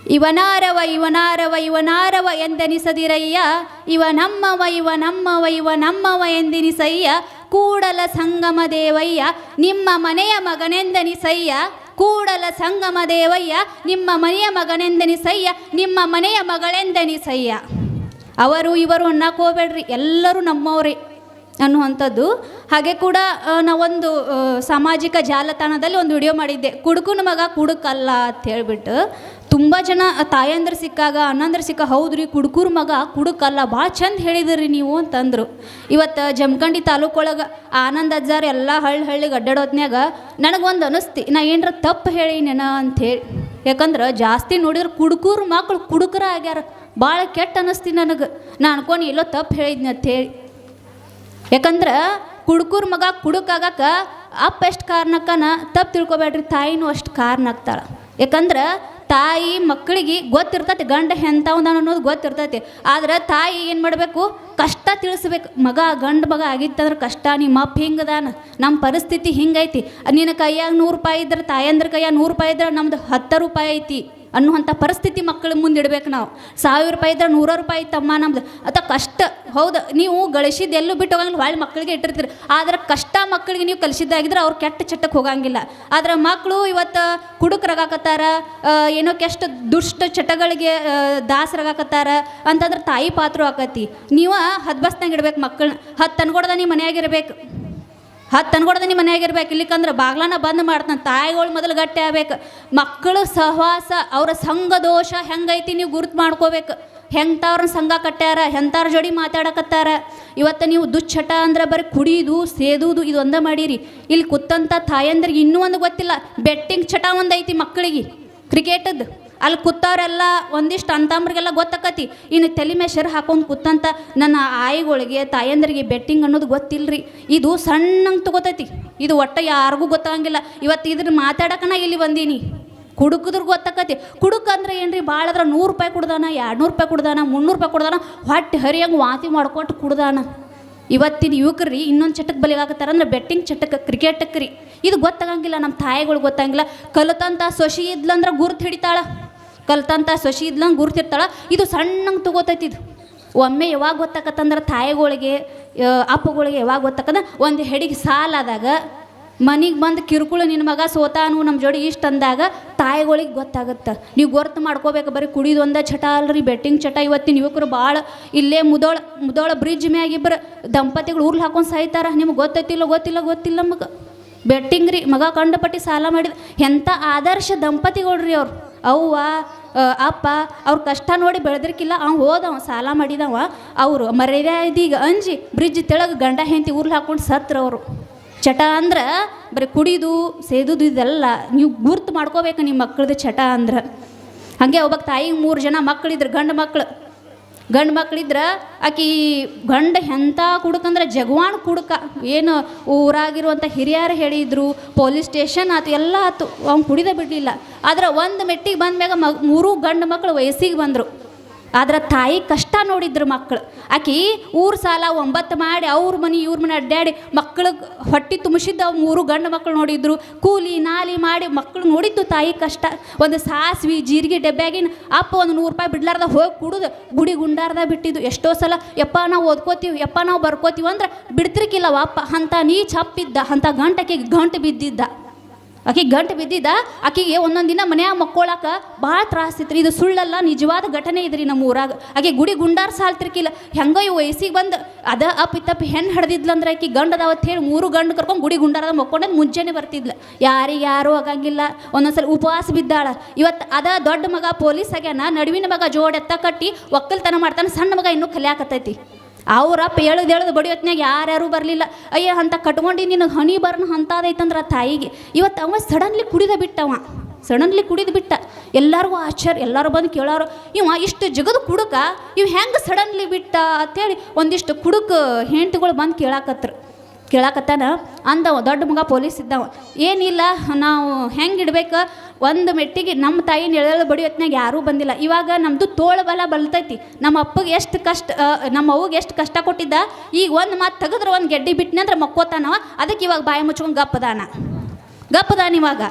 ಇವನಾರವ ಇವನಾರವ ಇವನಾರವ ಎಂದೆನಿಸದಿರಯ್ಯ, ಇವ ನಮ್ಮವ ಎಂದೆನಿಸಯ್ಯ. ಕೂಡಲ ಸಂಗಮ ದೇವಯ್ಯ ನಿಮ್ಮ ಮನೆಯ ಮಗನೆಂದೆನಿಸಯ್ಯ, ಕೂಡಲ ಸಂಗಮ ದೇವಯ್ಯ ನಿಮ್ಮ ಮನೆಯ ಮಗನೆಂದೆನಿಸಯ್ಯ, ನಿಮ್ಮ ಮನೆಯ ಮಗಳೆಂದೆನಿಸಯ್ಯ. ಅವರು ಇವರು ಅನ್ನಕ್ಕೆ ಹೋಗ್ಬೇಡ್ರಿ, ಎಲ್ಲರೂ ನಮ್ಮವ್ರಿ ಅನ್ನುವಂಥದ್ದು. ಹಾಗೆ ಕೂಡ ನಾವೊಂದು ಸಾಮಾಜಿಕ ಜಾಲತಾಣದಲ್ಲಿ ಒಂದು ವಿಡಿಯೋ ಮಾಡಿದ್ದೆ, ಕುಡುಕನ ಮಗ ಕುಡುಕಲ್ಲ ಅಂತ ಹೇಳ್ಬಿಟ್ಟು. ತುಂಬ ಜನ ತಾಯಂದ್ರೆ ಸಿಕ್ಕಾಗ ಅಣ್ಣಂದ್ರೆ ಹೌದ್ರಿ ಕುಡುಕೂರು ಮಗ ಕುಡುಕಲ್ಲ, ಭಾಳ ಚಂದ ಹೇಳಿದ್ರಿ ನೀವು ಅಂತಂದರು. ಇವತ್ತು ಜಮಖಂಡಿ ತಾಲೂಕೊಳಗೆ ಆನಂದ್ ಅಜ್ಜಾರ್ ಎಲ್ಲ ಹಳ್ಳಿಗೆ ಅಡ್ಡಾಡೋದ್ನ್ಯಾಗ ನನಗೊಂದು ಅನಿಸ್ತಿ, ನಾ ಏನರ ತಪ್ಪು ಹೇಳಿನೇನ ಅಂಥೇಳಿ. ಯಾಕಂದ್ರೆ ಜಾಸ್ತಿ ನೋಡಿದ್ರೆ ಕುಡುಕೂರು ಮಕ್ಕಳು ಕುಡುಕರ ಆಗ್ಯಾರ, ಭಾಳ ಕೆಟ್ಟ ಅನ್ನಿಸ್ತಿ ನನಗೆ. ನಾ ಅನ್ಕೊಂಡು ಎಲ್ಲೋ ತಪ್ಪು ಹೇಳಿದ್ನಿ ಅಂಥೇಳಿ. ಯಾಕಂದ್ರೆ ಕುಡುಕೂರು ಮಗ ಕುಡುಕಾಗಕ್ಕೆ ಅಪ್ಪ ಎಷ್ಟು ಕಾರಣಕ್ಕನ ತಪ್ಪು ತಿಳ್ಕೊಬೇಡ್ರಿ, ತಾಯಿನೂ ಅಷ್ಟು ಕಾರಣ ಆಗ್ತಾಳೆ. ಯಾಕಂದ್ರೆ ತಾಯಿ ಮಕ್ಕಳಿಗೆ ಗೊತ್ತಿರ್ತೈತಿ ಗಂಡ ಎಂಥವ್ನ ಅನ್ನೋದು ಗೊತ್ತಿರ್ತೈತಿ. ಆದ್ರೆ ತಾಯಿ ಏನು ಮಾಡಬೇಕು, ಕಷ್ಟ ತಿಳಿಸ್ಬೇಕು. ಮಗ ಗಂಡು ಮಗ ಆಗಿತ್ತಂದ್ರೆ ಕಷ್ಟ, ನಿಮ್ಮ ಅಪ್ಪ ಹಿಂಗದಾನ, ನಮ್ಮ ಪರಿಸ್ಥಿತಿ ಹಿಂಗೈತಿ, ನಿನ್ನ ಕೈಯಾಗ 100 ರೂಪಾಯಿ ಇದ್ರೆ ತಾಯಂದ್ರ ಕೈಯಾಗ 100 ರೂಪಾಯಿ ಇದ್ರೆ ನಮ್ದು 10 ರೂಪಾಯಿ ಐತಿ ಅನ್ನುವಂಥ ಪರಿಸ್ಥಿತಿ ಮಕ್ಕಳ ಮುಂದೆ ಇಡ್ಬೇಕು ನಾವು. 1000 ರೂಪಾಯಿ ಇದ್ರೆ 100 ರೂಪಾಯಿ ತಮ್ಮ ನಮ್ದು ಅಥವಾ ಕಷ್ಟ. ಹೌದು, ನೀವು ಗಳಿಸಿದ್ದು ಎಲ್ಲೂ ಬಿಟ್ಟು ಹೋಗಂಗಿಲ್ಲ, ಹೊಳ್ಳಿ ಮಕ್ಕಳಿಗೆ ಇಟ್ಟಿರ್ತೀರಿ. ಆದ್ರೆ ಕಷ್ಟ ಮಕ್ಕಳಿಗೆ ನೀವು ಕಲಿಸಿದ್ದಾಗಿದ್ರೆ ಅವ್ರು ಕೆಟ್ಟ ಚಟ್ಟಕ್ಕೆ ಹೋಗಂಗಿಲ್ಲ. ಆದ್ರೆ ಮಕ್ಕಳು ಇವತ್ತು ಕುಡುಕರಾಗಕತ್ತಾರ, ಏನೋ ಕೆಷ್ಟ ದುಷ್ಟ ಚಟಗಳಿಗೆ ದಾಸರಾಗಕತ್ತಾರ ಅಂತಂದ್ರೆ ತಾಯಿ ಪಾತ್ರ ಆಕತಿ. ನೀವು ಹದ್ಬಸ್ನಾಗ ಇಡ್ಬೇಕು ಮಕ್ಕಳನ್ನ, 10 ಅನ್ಕೊಡ್ದ ನೀವು ಮನೆಯಾಗಿರ್ಬೇಕು, 10 ಅನ್ಕೊಡ್ದ ನಿಮ್ಮ ಮನೆಯಾಗಿರ್ಬೇಕು. ಇಲ್ಲಿಕಂದ್ರೆ ಬಾಗ್ಲನ ಬಂದ್ ಮಾಡ್ತಾನೆ. ತಾಯಿಗಳು ಮೊದಲು ಗಟ್ಟಿ ಆಗ್ಬೇಕು. ಮಕ್ಕಳು ಸಹವಾಸ, ಅವರ ಸಂಘ ದೋಷ ಹೆಂಗೈತಿ ನೀವು ಗುರುತು ಮಾಡ್ಕೋಬೇಕು. ಹೆಂಗ್ತವ್ರನ್ನ ಸಂಘ ಕಟ್ಟ್ಯಾರ, ಎಂಥವ್ರ ಜೋಡಿ ಮಾತಾಡಕತ್ತಾರ. ಇವತ್ತು ನೀವು ದುಶ್ಚಟ ಅಂದ್ರೆ ಬರೀ ಕುಡಿಯೋದು ಸೇದುವುದು ಇದು ಒಂದ ಮಾಡೀರಿ. ಇಲ್ಲಿ ಕುತ್ತಂಥ ತಾಯಂದ್ರಿಗೆ ಇನ್ನೂ ಒಂದು ಗೊತ್ತಿಲ್ಲ, ಬೆಟ್ಟಿಂಗ್ ಚಟ ಒಂದೈತಿ ಮಕ್ಕಳಿಗೆ, ಕ್ರಿಕೆಟದ್ದು. ಅಲ್ಲಿ ಕೂತವ್ರೆಲ್ಲ ಒಂದಿಷ್ಟು ಅಂತಂಬ್ರಿಗೆಲ್ಲ ಗೊತ್ತಾಕತಿ. ಇನ್ನು ತಲೆ ಮೇಲೆ ಶೆರ್ ಹಾಕೊಂಡು ಕೂತಂತ ನನ್ನ ಆಯಿಗಳಿಗೆ ತಾಯಂದ್ರಿಗೆ ಬೆಟ್ಟಿಂಗ್ ಅನ್ನೋದು ಗೊತ್ತಿಲ್ಲರಿ. ಇದು ಸಣ್ಣಂಗೆ ತಗೋತೈತಿ, ಇದು ಒಟ್ಟು ಯಾರಿಗೂ ಗೊತ್ತಾಗಂಗಿಲ್ಲ. ಇವತ್ತು ಇದ್ರ ಮಾತಾಡೋಕನ ಇಲ್ಲಿ ಬಂದೀನಿ. ಕುಡುಕದ್ರ ಗೊತ್ತಾಕತಿ. ಕುಡುಕ ಅಂದ್ರೆ ಏನ್ರಿ, ಭಾಳ ಅದ್ರ 100 ರೂಪಾಯಿ ಕುಡ್ದಾನ, 200 ರೂಪಾಯಿ ಕುಡ್ದಾನ, 300 ರೂಪಾಯಿ ಕುಡ್ದಾನ, ಹೊಟ್ಟೆ ಹರಿಯಂಗೆ ವಾಂತಿ ಮಾಡ್ಕೊಟ್ಟು ಕುಡ್ದಾನ. ಇವತ್ತಿನ ಯುವಕರು ಇನ್ನೊಂದು ಚಟಕ್ಕೆ ಬಲಿಗಾಕತ್ತಾರ ಅಂದ್ರೆ ಬೆಟ್ಟಿಂಗ್ ಚಟಕ್ಕೆ, ಕ್ರಿಕೆಟಕ್ಕೆ ರೀ. ಇದು ಗೊತ್ತಾಗಂಗಿಲ್ಲ, ನಮ್ಮ ತಾಯಿಗಳು ಗೊತ್ತಾಗಂಗಿಲ್ಲ. ಕಲಿತಂಥ ಸೊಸಿ ಇದ್ಲಂದ್ರೆ ಗುರ್ತು ಹಿಡಿತಾಳ, ಕಲ್ತಂಥ ಸೊಸಿ ಇದ್ಲಂಗೆ ಗುರ್ತಿರ್ತಾಳ. ಇದು ಸಣ್ಣಂಗೆ ತಗೋತೈತಿ. ಇದು ಒಮ್ಮೆ ಯಾವಾಗ ಗೊತ್ತಾಕತ್ತಂದ್ರೆ ತಾಯಿಗಳಿಗೆ ಅಪ್ಪಗಳಿಗೆ ಯಾವಾಗ ಗೊತ್ತಾಕಂದ್ರೆ ಒಂದು ಹೆಡಿಗೆ ಸಾಲಾದಾಗ ಮನೆಗೆ ಬಂದು ಕಿರುಕುಳ ನಿನ್ನ ಮಗ ಸೋತಾನು ನಮ್ಮ ಜೋಡಿ ಇಷ್ಟು ಅಂದಾಗ ತಾಯಿಗಳಿಗೆ ಗೊತ್ತಾಗುತ್ತೆ. ನೀವು ಗೊರ್ತು ಮಾಡ್ಕೋಬೇಕು. ಬರೀ ಕುಡಿದು ಒಂದೇ ಚಟ ಅಲ್ರಿ, ಬೆಟ್ಟಿಂಗ್ ಚಟ. ಇವತ್ತಿನ ಯುವಕರು ಭಾಳ ಇಲ್ಲೇ ಮುದೋಳ ಬ್ರಿಡ್ಜ್ ಮ್ಯಾಗ ಇಬ್ಬರು ದಂಪತಿಗಳು ಊರ್ಲು ಹಾಕೊಂಡು ಸಾಯ್ತಾರ. ನಿಮ್ಗೆ ಗೊತ್ತಿಲ್ಲ ನಮಗೆ. ಬೆಟ್ಟಿಂಗ್ ರೀ, ಮಗ ಕಂಡಪಟ್ಟಿ ಸಾಲ ಮಾಡಿದ. ಎಂಥ ಆದರ್ಶ ದಂಪತಿಗಳ್ರಿ ಅವ್ರು. ಅವ್ವ ಅಪ್ಪ ಅವ್ರ ಕಷ್ಟ ನೋಡಿ ಬೆಳೆದಿರ್ಕಿಲ್ಲ. ಹೋದವ ಸಾಲ ಮಾಡಿದವ, ಅವರು ಮರ್ಯಾದೀಗ ಅಂಜಿ ಬ್ರಿಡ್ಜ್ ತೆಳಗೆ ಗಂಡ ಹೆಂಡತಿ ಊರ್ಲು ಹಾಕೊಂಡು ಸತ್ರವರು. ಚಟ ಅಂದ್ರೆ ಬರೀ ಕುಡಿದು ಸೇದುದು ಇದೆಲ್ಲ ನೀವು ಗುರ್ತು ಮಾಡ್ಕೋಬೇಕು ನಿಮ್ಮ ಮಕ್ಕಳದ್ದು ಚಟ ಅಂದ್ರೆ. ಹಾಗೆ ಒಬ್ಬಕ್ಕೆ ತಾಯಿಗೆ 3 ಜನ ಮಕ್ಕಳಿದ್ರು, ಗಂಡು ಮಕ್ಕಳಿದ್ರೆ ಆಕಿ ಗಂಡ ಎಂಥ ಕುಡುಕಂದ್ರೆ ಜಗವಾಣ್ ಕುಡುಕ. ಏನು ಊರಾಗಿರುವಂಥ ಹಿರಿಯರು ಹೇಳಿದ್ರು, ಪೊಲೀಸ್ ಸ್ಟೇಷನ್ ಆತು, ಎಲ್ಲ ಆತು, ಅವ್ನು ಕುಡಿದ ಬಿಡಲಿಲ್ಲ. ಆದ್ರೆ ಒಂದು ಮೆಟ್ಟಿಗೆ ಬಂದ ಮ್ಯಾಗ 3 ಗಂಡು ಮಕ್ಕಳು ವಯಸ್ಸಿಗೆ ಬಂದರು. ಆದ್ರೆ ತಾಯಿ ಕಷ್ಟ ನೋಡಿದ್ರು ಮಕ್ಕಳು. ಆಕಿ ಊರು ಸಾಲ 9 ಮಾಡಿ ಅವ್ರ ಮನೆ ಇವ್ರ ಮನೆ ಅಡ್ಡಾಡಿ ಮಕ್ಕಳಿಗೆ ಹೊಟ್ಟೆ ತುಂಬಿಸಿದ್ದ 3 ಗಂಡು ಮಕ್ಕಳು ನೋಡಿದ್ರು. ಕೂಲಿ ನಾಲಿ ಮಾಡಿ ಮಕ್ಕಳು ನೋಡಿದ್ದು ತಾಯಿ ಕಷ್ಟ. ಒಂದು ಸಾಸ್ವಿ ಜೀರಿಗೆ ಡಬ್ಬ್ಯಾಗಿನ ಅಪ್ಪ ಒಂದು 100 ರೂಪಾಯಿ ಬಿಡ್ಲಾರ್ದ ಹೋಗಿ ಕುಡಿದು ಗುಡಿ ಗುಂಡಾರ್ದ ಬಿಟ್ಟಿದ್ದು. ಎಷ್ಟೋ ಸಲ ಯಪ್ಪ ನಾವು ಓದ್ಕೋತೀವಿ, ಯಪ್ಪ ನಾವು ಬರ್ಕೋತೀವಿ ಅಂದ್ರೆ ಬಿಡ್ತಿರ್ಕಿಲ್ಲ ಅಪ್ಪ. ಅಂಥ ನೀಚ್ ಹಪ್ಪಿದ್ದ, ಅಂಥ ಗಂಟೆಗೆ ಗಂಟು ಬಿದ್ದಿದ್ದ. ಆಕೆಗೆ ಗಂಟು ಬಿದ್ದಿದ್ದ. ಆಕೆಗೆ ಒಂದೊಂದು ದಿನ ಮನ್ಯಾಗ ಮಕ್ಕೊಳಕ್ಕೆ ಭಾಳ ತ್ರಾಸಿತ್ರಿ. ಇದು ಸುಳ್ಳಲ್ಲ, ನಿಜವಾದ ಘಟನೆ ಇದ್ರಿ ನಮ್ಮ ಊರಾಗ. ಆಕೆ ಗುಡಿ ಗುಂಡಾರ ಸಾಲ್ತಿರ್ಕಿಲ್ಲ. ಹೆಂಗೋ ಇವು ವಯಸ್ಸಿಗೆ ಬಂದು ಅದ ಅಪ್ಪಿತಪ್ಪಿ ಹೆಣ್ಣು ಹಿಡ್ದಿದ್ಲಂದ್ರೆ ಆಕೆ ಗಂಡದವತ್ತು ಹೇಳಿ 3 ಗಂಡು ಕರ್ಕೊಂಡು ಗುಡಿ ಗುಂಡಾರದ ಮಕ್ಕೊಂಡದ್ದು ಮುಂಚೆನೇ ಬರ್ತಿದ್ಲ. ಯಾರೂ ಆಗಂಗಿಲ್ಲ. ಒಂದೊಂದ್ಸಲ ಉಪವಾಸ ಬಿದ್ದಾಳ. ಇವತ್ತು ಅದ ದೊಡ್ಡ ಮಗ ಪೊಲೀಸ್ ಆಗ್ಯಾನ, ನಡುವಿನ ಮಗ ಜೋಡೆತ್ತ ಕಟ್ಟಿ ಒಕ್ಕಲ್ತನ ಮಾಡ್ತಾನೆ, ಸಣ್ಣ ಮಗ ಇನ್ನೂ ಕಲಿಯಾಕತ್ತೈತಿ. ಅವ್ರಪ್ಪ ಎಳ್ದು ಬಡಿಯೊತ್ನಾಗ ಯಾರ್ಯಾರು ಬರಲಿಲ್ಲ. ಅಯ್ಯ ಅಂತ ಕಟ್ಕೊಂಡು ನಿನಗೆ ಹನಿ ಬರ್ನ ಅಂತಾದೈತಂದ್ರೆ ಆ ತಾಯಿಗೆ. ಇವತ್ತು ಅವ ಸಡನ್ಲಿ ಕುಡಿದ ಬಿಟ್ಟ. ಎಲ್ಲರಿಗೂ ಆಶ್ಚರ್ಯ, ಎಲ್ಲರೂ ಬಂದು ಕೇಳೋರು, ಇವ ಇಷ್ಟು ಜಗದ ಕುಡುಕ ಇವು ಹೆಂಗೆ ಸಡನ್ಲಿ ಬಿಟ್ಟ ಅಂತೇಳಿ ಒಂದಿಷ್ಟು ಕುಡುಕ ಹೆಂಡತಿಗಳು ಬಂದು ಕೇಳಾಕತ್ತಾನ. ಅಂದವ ದೊಡ್ಡ ಮಗ ಪೊಲೀಸ್ ಇದ್ದವ, ಏನಿಲ್ಲ ನಾವು ಹೆಂಗೆ ಇಡ್ಬೇಕು, ಒಂದು ಮೆಟ್ಟಿಗೆ ನಮ್ಮ ತಾಯಿನ ಎಳೆದು ಬಡಿಯೊತ್ನಾಗ ಯಾರೂ ಬಂದಿಲ್ಲ. ಇವಾಗ ನಮ್ಮದು ತೋಳ ಬಲ ಬಲ್ತೈತಿ. ನಮ್ಮ ಅಪ್ಪಗೆ ಎಷ್ಟು ಕಷ್ಟ, ನಮ್ಮ ಅವ್ಗೆ ಎಷ್ಟು ಕಷ್ಟ ಕೊಟ್ಟಿದ್ದ. ಈಗ ಒಂದು ಮಾತು ತೆಗೆದ್ರೆ ಒಂದು ಗೆಡ್ಡಿ ಬಿಟ್ಟನೆ ಅಂದ್ರೆ ಮಕ್ಕೋತಾನವ. ಅದಕ್ಕೆ ಇವಾಗ ಬಾಯಿ ಮುಚ್ಕೊಂಡು ಗಪ್ಪದಾನ ಇವಾಗ.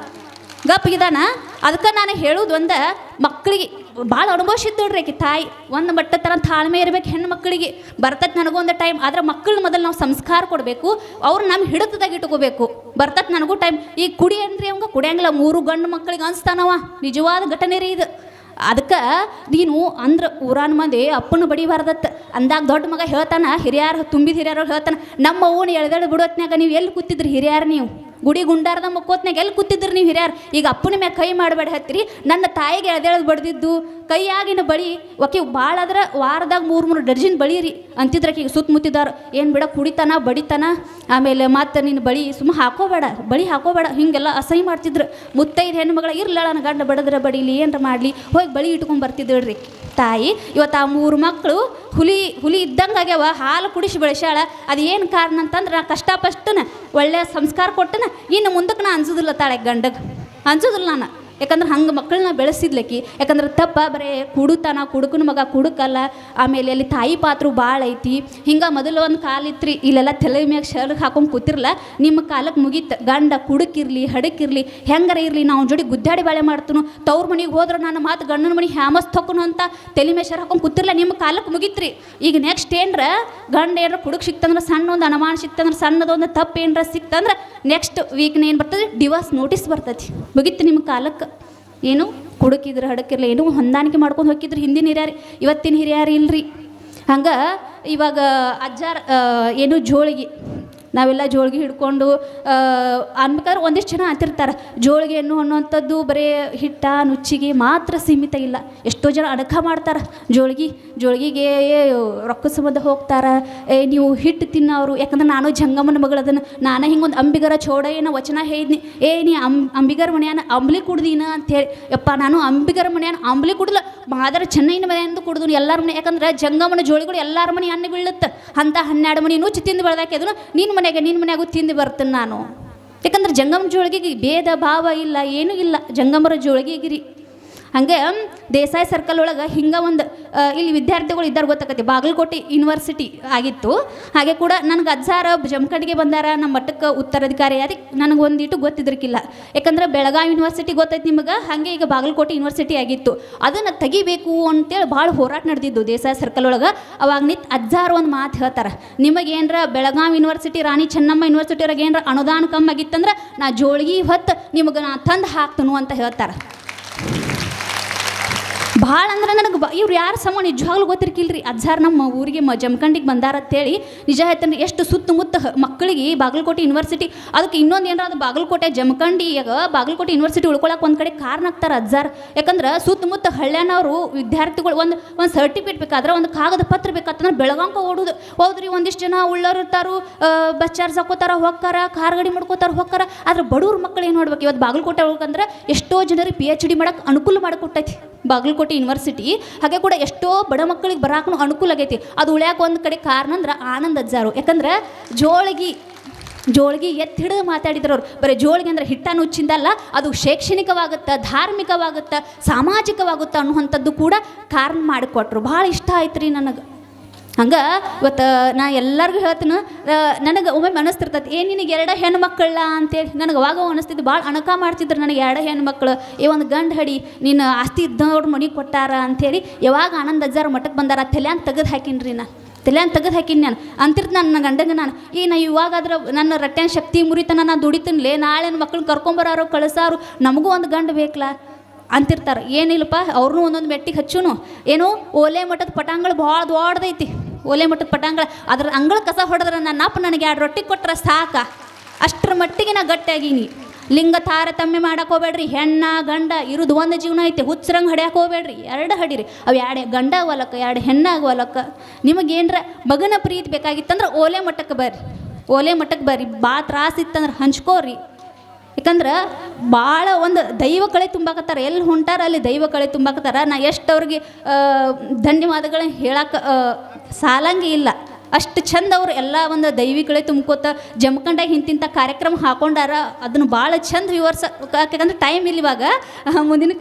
ಗಪ್ಪಿಗಿದಾನ. ಅದಕ್ಕೆ ನಾನು ಹೇಳೋದು ಒಂದು ಮಕ್ಕಳಿಗೆ ಭಾಳ ಅನುಭವಿಸಿದ್ದು ನೋಡ್ರಿ ಆಕಿ ತಾಯಿ. ಒಂದು ಮಟ್ಟ ಥರ ತಾಳ್ಮೆ ಇರ್ಬೇಕು ಹೆಣ್ಣು ಮಕ್ಕಳಿಗೆ. ಬರ್ತೈತೆ ನನಗೊಂದು ಟೈಮ್, ಆದ್ರೆ ಮಕ್ಕಳು ಮೊದಲು ನಾವು ಸಂಸ್ಕಾರ ಕೊಡಬೇಕು, ಅವ್ರು ನಮ್ಮ ಹಿಡಿತದಾಗ ಇಟ್ಕೋಬೇಕು. ಬರ್ತೈತೆ ನನಗೂ ಟೈಮ್. ಈಗ ಕುಡಿ ಅನ್ರಿ ಅವಂಗ ಕುಡಿಯಂಗಿಲ್ಲ, 3 ಗಂಡು ಮಕ್ಕಳಿಗೆ ಅನ್ಸ್ತಾನವ. ನಿಜವಾದ ಘಟನೆ ರೀ ಇದು. ಅದಕ್ಕೆ ನೀನು ಅಂದ್ರೆ ಊರಾನ ಮಂದಿ ಅಪ್ಪನ ಬಡಿಬಾರ್ದತ್ತ ಅಂದಾಗ ದೊಡ್ಡ ಮಗ ಹೇಳ್ತಾನ, ಹಿರಿಯರು ತುಂಬಿದ ಹಿರಿಯರು ಹೇಳ್ತಾನೆ, ನಮ್ಮ ಅವ್ವನ ಎಳೆದಾಳು ಬಿಡೋತ್ನಾಗ ನೀವು ಎಲ್ಲಿ ಕೂತಿದ್ರಿ ಹಿರಿಯರು? ನೀವು ಗುಡಿ ಗುಂಡಾರದ ಮಕ್ಕೋತ್ನಾಗ ಎಲ್ಲಿ ಕೂತಿದ್ರಿ ನೀವು ಹಿರಿಯರು? ಈಗ ಅಪ್ಪನ ಮ್ಯಾಗ ಕೈ ಮಾಡಬೇಡ ಹತ್ತಿರಿ. ನನ್ನ ತಾಯಿಗೆ ಎಳೆದೇಳದು ಬಡ್ದಿದ್ದು ಕೈಯಾಗಿನ ಬಳಿ ಒಕೆ ಭಾಳ ಆದ್ರೆ ವಾರದಾಗ 3 ಡಜನ್ ಬಳಿ ರೀ ಅಂತಿದ್ರಕ್ಕೆ. ಈಗ ಸುತ್ತಮುತ್ತಿದಾರ ಏನು ಬಿಡ ಕುಡಿತಾನ ಬಡಿತಾನ, ಆಮೇಲೆ ಮತ್ತೆ ನಿನ್ನ ಬಳಿ ಸುಮ್ಮ ಹಾಕೋಬೇಡ, ಬಳಿ ಹಾಕೋಬೇಡ, ಹಿಂಗೆಲ್ಲ ಅಸಹ್ಯ ಮಾಡ್ತಿದ್ರು. ಮುತ್ತೈದು ಹೆಣ್ಣು ಮಗಳ ಇರ್ಲ ನನ್ನ ಗಂಡ ಬಡದ್ರ ಬಡಿಲಿ ಏನರ ಮಾಡಲಿ ಹೋಗಿ ಬಳಿ ಇಟ್ಕೊಂಡು ಬರ್ತಿದ್ದಳ್ರಿ ತಾಯಿ. ಇವತ್ತು ಆ 3 ಮಕ್ಕಳು ಹುಲಿ ಇದ್ದಂಗೆ ಆಗ್ಯಾವ. ಹಾಲು ಕುಡಿಸಿ ಬೆಳೆಸ್ಯಾಳ. ಅದು ಏನು ಕಾರಣ ಅಂತಂದ್ರೆ ನಾ ಕಷ್ಟಪಷ್ಟನ ಒಳ್ಳೆಯ ಸಂಸ್ಕಾರ ಕೊಟ್ಟನ. ಇನ್ನು ಮುಂದಕ್ಕೆ ನಾ ಅನ್ಸೋದಿಲ್ಲ ತಾಳೆ ಗಂಡಗೆ, ಅನ್ಸೋದಿಲ್ಲ ನಾನು. ಯಾಕಂದ್ರೆ ಹಂಗೆ ಮಕ್ಕಳನ್ನ ಬೆಳೆಸಿದ್ಲಕ್ಕಿ. ಯಾಕಂದ್ರೆ ತಪ್ಪ ಬರೇ ಕುಡುತಾನ, ಕುಡುಕನ ಮಗ ಕುಡುಕಲ್ಲ. ಆಮೇಲೆ ಅಲ್ಲಿ ತಾಯಿ ಪಾತ್ರ ಭಾಳ ಐತಿ. ಹಿಂಗೆ ಮೊದಲು ಒಂದು ಕಾಲಿತ್ರಿ, ಇಲ್ಲೆಲ್ಲ ತಲೆ ಮ್ಯಾಗ ಶರ್ಗ್ ಹಾಕೊಂಡು ಕೂತಿರ್ಲ, ನಿಮ್ಮ ಕಾಲಕ್ಕೆ ಮುಗೀತು. ಗಂಡ ಕುಡುಕಿರ್ಲಿ ಹಡಕಿರ್ಲಿ ಹೆಂಗಾರ ಇರಲಿ, ನಾವು ಜೋಡಿ ಗುದ್ದಾಡಿ ಬಾಳೆ ಮಾಡ್ತನು. ತವ್ರ ಮನೆಗೆ ಹೋದ್ರೆ ನಾನು ಮಾತು ಗಂಡನ ಮನೆಗೆ ಹ್ಯಾಮಸ್ ತೊಕೊನು ಅಂತ ತಲೆ ಮ್ಯಾಗ ಶರ್ ಹಾಕೊಂಡು ಕೂತಿರ್ಲ, ನಿಮ್ಮ ಕಾಲಕ್ಕೆ ಮುಗೀತ್ರಿ. ಈಗ ನೆಕ್ಸ್ಟ್ ಏನರ ಗಂಡ ಏನಾರ ಕುಡುಕ್ ಸಿಕ್ತಂದ್ರೆ ಸಣ್ಣ ಒಂದು ಅನುಮಾನ ಸಿಕ್ತಂದ್ರೆ, ಸಣ್ಣದೊಂದು ತಪ್ಪು ಏನರ ಸಿಕ್ತಂದ್ರೆ ನೆಕ್ಸ್ಟ್ ವೀಕ್ನ ಏನು ಬರ್ತದೆ, ಡಿವೋರ್ಸ್ ನೋಟಿಸ್ ಬರ್ತೈತಿ. ಮುಗೀತು ನಿಮ್ಮ ಕಾಲಕ್ಕೆ. ಏನು ಕುಡುಕಿದ್ರೆ ಹಡಕಿರ್ಲಿ ಏನೋ ಹೊಂದಾಣಿಕೆ ಮಾಡ್ಕೊಂಡು ಹೋಗಿದ್ರು ಹಿಂದಿನ ಹಿರಿಯರು. ಇವತ್ತಿನ ಹಿರಿಯರು ಇಲ್ರಿ. ಹಂಗೆ ಇವಾಗ ಅಜ್ಜಾರ ಏನು ಜೋಳಿಗೆ, ನಾವೆಲ್ಲ ಜೋಳಿಗೆ ಹಿಡ್ಕೊಂಡು ಅನ್ಬೇಕಾದ್ರೆ ಒಂದಿಷ್ಟು ಜನ ಅಂತಿರ್ತಾರೆ ಜೋಳಿಗೆ ಅನ್ನುವಂಥದ್ದು ಬರೀ ಹಿಟ್ಟ ನುಚ್ಚಿಗೆ ಮಾತ್ರ ಸೀಮಿತ ಇಲ್ಲ. ಎಷ್ಟೋ ಜನ ಅಡಕ ಮಾಡ್ತಾರೆ ಜೋಳಿಗೆಗೆ ರೊಕ್ಕ ಸಂಬಂಧ ಹೋಗ್ತಾರೆ. ನೀವು ಹಿಟ್ಟು ತಿನ್ನೋರು. ಯಾಕಂದ್ರೆ ನಾನು ಜಂಗಮ್ಮನ ಮಗಳದನ್ನು, ನಾನು ಹಿಂಗೊಂದು ಅಂಬಿಗರ ಚೌಡಯ್ಯನ ವಚನ ಹೇಳಿದ್ನಿ. ನೀ ಅಂಬಿಗರ ಮನೆಯನ್ನ ಅಂಬ್ಲಿ ಕುಡ್ದೀನ ಅಂತೇಳಿ. ಯಪ್ಪ ನಾನು ಅಂಬಿಗರ ಮನೆಯನ್ನ ಅಂಬ್ಲಿ ಕುಡ್ಲ, ಮಾದರ ಚೆನ್ನೈನ ಮನೆಯಿಂದ ಕುಡ್ದು ಎಲ್ಲರ ಮನೆ. ಯಾಕಂದ್ರೆ ಜಂಗಮ್ಮನ ಜೋಳಿಗಳು ಎಲ್ಲರ ಮನೆ ಅನ್ನ ಬೀಳುತ್ತೆ. ಅಂತ 12 ಮನೆ ನುಚ್ಚು ತಿಂದು ಬೆಳೆದಾಕೆ ಅದನ್ನು ನಿನ್ನ ಮನೆಯಾಗೂ ತಿಂದು ಬರ್ತೇನೆ ನಾನು. ಯಾಕಂದ್ರೆ ಜಂಗಮ ಜೋಳಿಗೆಗೆ ಭೇದ ಭಾವ ಇಲ್ಲ, ಏನೂ ಇಲ್ಲ ಜಂಗಮರ ಜೋಳಿಗೆಗಿರಿ. ಹಾಗೆ ದೇಸಾಯಿ ಸರ್ಕಲ್ ಒಳಗೆ ಹಿಂಗೆ ಒಂದು ಇಲ್ಲಿ ವಿದ್ಯಾರ್ಥಿಗಳು ಇದ್ದಾರೆ ಗೊತ್ತಾಗತ್ತೆ. ಬಾಗಲಕೋಟೆ ಯೂನಿವರ್ಸಿಟಿ ಆಗಿತ್ತು. ಹಾಗೆ ಕೂಡ ನನಗೆ ಅಜ್ಜಾರ ಜಮಖಂಡಿಗೆ ಬಂದಾರ, ನಮ್ಮ ಮಟ್ಟಕ್ಕೆ ಉತ್ತರಾಧಿಕಾರಿ. ಅದಕ್ಕೆ ನನಗೆ ಒಂದಿಟ್ಟು ಗೊತ್ತಿದ್ರಕ್ಕಿಲ್ಲ. ಯಾಕಂದ್ರೆ ಬೆಳಗಾವಿ ಯೂನಿವರ್ಸಿಟಿ ಗೊತ್ತೈತಿ ನಿಮಗೆ, ಹಾಗೆ ಈಗ ಬಾಗಲಕೋಟೆ ಯೂನಿವರ್ಸಿಟಿ ಆಗಿತ್ತು. ಅದನ್ನು ತೆಗಿಬೇಕು ಅಂತೇಳಿ ಭಾಳ ಹೋರಾಟ ನಡೆದಿದ್ದು ದೇಸಾಯಿ ಸರ್ಕಲ್ ಒಳಗೆ. ಅವಾಗ ನಿಂತು ಅಜ್ಜಾರ ಒಂದು ಮಾತು ಹೇಳ್ತಾರೆ, ನಿಮಗೇನರ ಬೆಳಗಾವಿ ಯೂನಿವರ್ಸಿಟಿ ರಾಣಿ ಚೆನ್ನಮ್ಮ ಯೂನಿವರ್ಸಿಟಿ ಒಳಗೆ ಏನರ ಅನುದಾನ ಕಮ್ಮಿ ಆಗಿತ್ತಂದ್ರೆ ನಾ ಜೋಳಿಗೆ ಹೊತ್ತು ನಿಮಗೆ ನಾ ತಂದು ಹಾಕ್ತನು ಅಂತ ಹೇಳ್ತಾರೆ. ಭಾಳ ಅಂದ್ರೆ ನನಗೆ ಇವ್ರು ಯಾರು ಸಮ ನಿಜವಾಗ್ಲೂ ಗೊತ್ತಿರ್ಕಿಲ್ರಿ. ಅಜ್ಜಾರು ನಮ್ಮ ಊರಿಗೆ ಜಮಖಂಡಿಗೆ ಬಂದಾರತ್ತೇಳಿ ನಿಜ ಹೇಳ್ತಾನೆ. ಎಷ್ಟು ಸುತ್ತಮುತ್ತ ಮಕ್ಕಳಿಗೆ ಬಾಗಲಕೋಟೆ ಯೂನಿವರ್ಸಿಟಿ, ಅದಕ್ಕೆ ಇನ್ನೊಂದು ಏನಾರ ಅದು ಬಾಗಲಕೋಟೆ ಜಮಖಂಡಿಯಾಗ ಬಾಗಲಕೋಟೆ ಯೂನಿವರ್ಸಿಟಿ ಉಳ್ಕೊಳಕ್ಕೆ ಒಂದು ಕಡೆ ಕಾರಣ ಆಗ್ತಾರೆ ಅಜ್ಜಾರು. ಯಾಕಂದ್ರೆ ಸುತ್ತಮುತ್ತ ಹಳ್ಳ್ಯಾನವರು ವಿದ್ಯಾರ್ಥಿಗಳು ಒಂದು ಸರ್ಟಿಫಿಕೇಟ್ ಬೇಕಾದ್ರೆ, ಒಂದು ಕಾಗದ ಪತ್ರ ಬೇಕಾತಂದ್ರೆ ಬೆಳಗಾಂಕ ಓಡೋದು. ಹೌದ್ರಿ, ಒಂದಿಷ್ಟು ಜನ ಉಳ್ಳೋರು ಇರ್ತಾರು, ಬಸ್ ಚಾರ್ಜ್ ಹಾಕೋತಾರ ಹೋಗ್ತಾರ, ಕಾರ್ ಗಾಡಿ ಮಾಡ್ಕೋತಾರ ಹೋಗ್ತಾರ. ಆದ್ರೆ ಬಡವ್ರ ಮಕ್ಕಳು ಏನು ಮಾಡ್ಬೇಕು, ಇವತ್ತು ಬಾಗಲಕೋಟೆ ಒಳಗಂದ್ರೆ ಎಷ್ಟೋ ಜನರಿಗೆ PhD ಮಾಡೋಕೆ ಅನುಕೂಲ ಮಾಡಿಕೊಟ್ಟೈತಿ ಬಾಗಲಕೋಟೆ ಯೂನಿವರ್ಸಿಟಿ. ಹಾಗೆ ಕೂಡ ಎಷ್ಟೋ ಬಡ ಮಕ್ಕಳಿಗೆ ಬರಾಕೂ ಅನುಕೂಲ ಆಗೈತಿ. ಅದು ಉಳ್ಯಾಕೆ ಒಂದು ಕಡೆ ಕಾರಣ ಅಂದ್ರೆ ಆನಂದ್ ಅಜ್ಜಾರು. ಯಾಕಂದ್ರೆ ಜೋಳಿಗೆ ಎತ್ತಿ ಹಿಡಿದು ಮಾತಾಡಿದ್ರು ಅವ್ರು. ಬರೀ ಜೋಳಿಗೆ ಅಂದ್ರೆ ಹಿಟ್ಟ ನುಚ್ಚಿಂದಲ್ಲ, ಅದು ಶೈಕ್ಷಣಿಕವಾಗುತ್ತೆ, ಧಾರ್ಮಿಕವಾಗುತ್ತೆ, ಸಾಮಾಜಿಕವಾಗುತ್ತೆ ಅನ್ನುವಂಥದ್ದು ಕೂಡ ಕಾರಣ ಮಾಡಿಕೊಟ್ರು. ಭಾಳ ಇಷ್ಟ ಆಯ್ತು ರೀ ನನಗೆ. ಹಂಗೆ ಇವತ್ತು ನಾ ಎಲ್ಲರಿಗೂ ಹೇಳ್ತೀನಿ, ನನಗೆ ಒಮ್ಮೆ ಅನಿಸ್ತಿರ್ತೈತಿ, ನಿನಗೆ 2 ಹೆಣ್ಣು ಮಕ್ಕಳ ಅಂತೇಳಿ. ನನಗೆ ಅವಾಗ ಅನಿಸ್ತಿದ್ದು, ಭಾಳ ಅಣಕ ಮಾಡ್ತಿದ್ರು ನನಗೆ 2 ಹೆಣ್ಣು ಮಕ್ಕಳು, ಒಂದು ಗಂಡು ಹಡಿ, ನೀನು ಆಸ್ತಿ ಇದ್ದವ್ರು ಮನೆಗೆ ಕೊಟ್ಟಾರ ಅಂಥೇಳಿ. ಯಾವಾಗ ಆನಂದ್ ಅಜ್ಜಾರು ಮಠಕ್ಕೆ ಬಂದಾರ ತಲೆಯನ್ ತೆಗೆದು ಹಾಕಿನ್ರಿ ನಾನು ಅಂತಿರ್ತು ನನ್ನ ಗಂಡಗೆ. ನಾನು ನಾ ಇವಾಗಾದ್ರೆ ನನ್ನ ರಟ್ಯಾನ ಶಕ್ತಿ ಮುರಿತನ ನಾನು ದುಡಿತೀನಿಲೇ, ನಾಳೆ ನನ್ನ ಮಕ್ಕಳನ್ನ ಕರ್ಕೊಂಬರಾರು ಕಳಿಸಾರು, ನಮಗೂ ಒಂದು ಗಂಡು ಬೇಕಲ್ಲ ಅಂತಿರ್ತಾರೆ. ಏನಿಲ್ಲಪ್ಪ, ಅವ್ರನ್ನೂ ಒಂದೊಂದು ಮೆಟ್ಟಿಗೆ ಹಚ್ಚುನು. ಏನು ಓಲೆ ಮಠದ ಪಟಾಂಗಳು ಭಾಳ ದೊಡ್ಡದೈತಿ. ಓಲೆ ಮಠದ ಪಟಾಂಗಳ ಅದ್ರ ಅಂಗಳ ಕಸ ಹೊಡೆದ್ರೆ ನನ್ನ ಅಪ್ಪ ನನಗೆ 2 ರೊಟ್ಟಿ ಕೊಟ್ಟರೆ ಸಾಕ, ಅಷ್ಟರ ಮಟ್ಟಿಗೆ ನಾ ಗಟ್ಟಿಯಾಗೀನಿ. ಲಿಂಗ ತಾರತಮ್ಯ ಮಾಡಕ್ಕೆ ಹೋಗ್ಬೇಡ್ರಿ. ಹೆಣ್ಣ ಗಂಡ ಇರೋದು ಒಂದು ಜೀವನ ಐತೆ. ಹುಚ್ಚರಂಗೆ ಹಡ್ಯಾಕೆ ಹೋಗ್ಬೇಡ್ರಿ. 2 ಹಡೀರಿ. ಅವು 2 ಗಂಡ ಆಗವಲಕ್ಕ, 2 ಹೆಣ್ಣಾಗವಲಕ್ಕ. ನಿಮಗೇನ್ರ ಮಗನ ಪ್ರೀತಿ ಬೇಕಾಗಿತ್ತಂದ್ರೆ ಓಲೆ ಮಠಕ್ಕೆ ಬರ್ರಿ. ಭಾಳ ತ್ರಾಸ ಇತ್ತಂದ್ರೆ ಹಂಚ್ಕೋರಿ. ಯಾಕಂದ್ರೆ ಭಾಳ ಒಂದು ದೈವ ಕಳೆ ತುಂಬಾಕತ್ತಾರ. ಎಲ್ಲಿ ಹೊಂಟಾರ ಅಲ್ಲಿ ದೈವ ಕಳೆ ತುಂಬಾಕತ್ತಾರ. ನಾ ಎಷ್ಟು ಅವ್ರಿಗೆ ಧನ್ಯವಾದಗಳನ್ನ ಹೇಳಕ್ಕೆ ಸಾಲಂಗೆ ಇಲ್ಲ. ಅಷ್ಟು ಚಂದ ಅವರು ಎಲ್ಲ ಒಂದು ದೈವಿಕಳೆ ತುಂಬ್ಕೋತ ಜಮಖಂಡಾಗ ಇಂತಿಂಥ ಕಾರ್ಯಕ್ರಮ ಹಾಕೊಂಡಾರ. ಅದನ್ನು ಭಾಳ ಚಂದ ವಿವರ್ಸ. ಯಾಕಂದ್ರೆ ಟೈಮ್ ಇಲ್ಲಿ ಇವಾಗ ಮುಂದಿನ